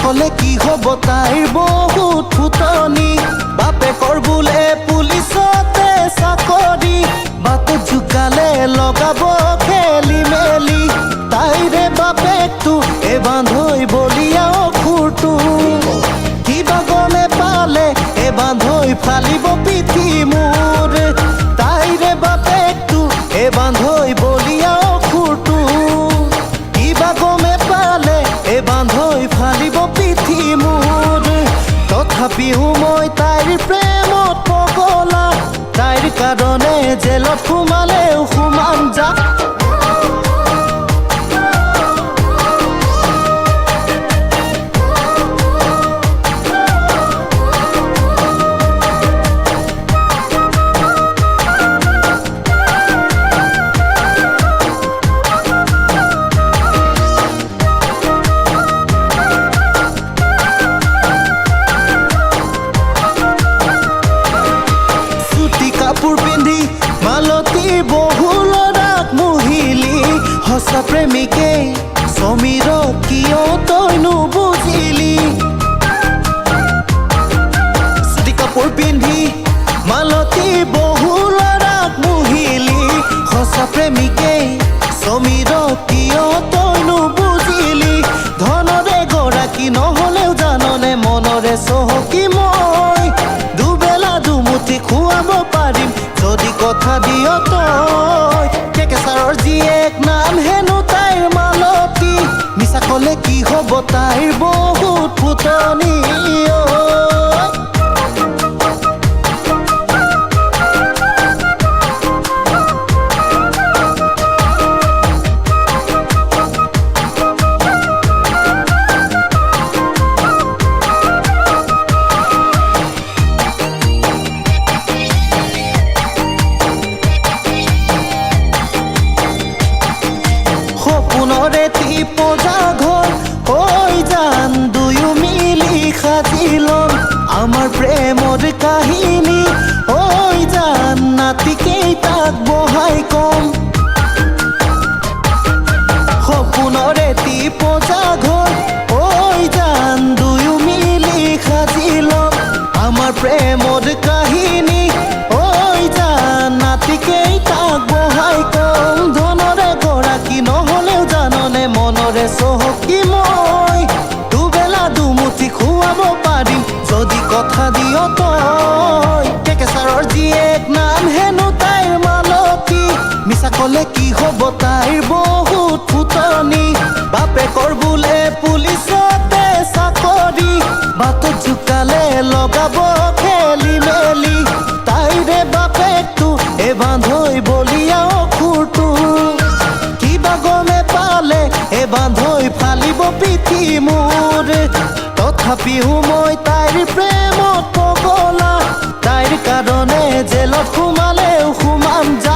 কলে কি হব তাইৰ বহুত ফুটনি বাপেকৰ বোলে পুলিচতে চাকৰি বাটত জোকালে লগাব খেলি মেলি তাইৰে বাপেকটো এই বান্ধৈ বলিয়াও খুৰটো কিবা গমে পালে এই বান্ধৈ ফালিব পিঠি মোৰ তাইৰে বাপেকটো এই বান্ধৈ বলিয়াও খুৰটো কিবা গমে পালে এই বান্ধৈ ফালিব পিঠি মোৰ তথাপিও মই তাইৰ প্ৰেমত পগলা তাইৰ কাৰণে জেলত সোমালেও সোমাম যা কাপোৰ পিন্ধি মালতী বহুলৰাক মুহিলি সঁচা প্ৰেমিকে সমীৰক কিয় তই নুবুজিলি চুটি কাপোৰ পিন্ধি মালতী বহুলৰাক মুহিলি সঁচা প্ৰেমিকে সমীৰক কিয় তই নুবুজিলি ধনৰে গৰাকী নহ'লেও জাননে মনৰে চহকী মই দুবেলা দুমুঠি খুৱাব পাৰিম যদি কথা দিয় তই কেকেচাৰৰ জীয়েক নাম হেনো তাইৰ মালতী মিছা কলে কি হব তাইৰ বহুত ফুটনি সপোনৰে টিপজা ঘৰ ঐ জান দুয়ো মিলি সাজিলম আমাৰ প্ৰেমৰ কাহিনী ঐ জান নাতিকেইটাক বহাই কম সপোনৰে টিপজা ঘৰ ঐ জান দুয়ো মিলি সাজিলম আমাৰ প্ৰেমৰ কাহিনী ঐ জান নাতিকেইটাক বহাই কম ধনৰে গৰাকী নহ'লেও জাননে মনৰে চহকী মই দুবেলা দুমুঠি খুৱাব পাৰিম যদি কথা দিয় তই কেকেচাৰৰ জীয়েক নাম হেনো তাইৰ মালতী মিছা কলে কি হব তাইৰ বহুত ফুটনি বাপেকৰ বোলে পুলিচতে চাকৰি বাটত জোকালে লগাব খেলি মেলি তাইৰে বাপেকটো এই বান্ধৈ বলিয়াও খুৰটো কিবা গমে পালে এই বান্ধৈ ফালিব পিঠি মোৰ তথাপিও মই তাইৰ প্ৰেমত পগলা তাইৰ কাৰণে জেলত সোমালেও সোমাম যা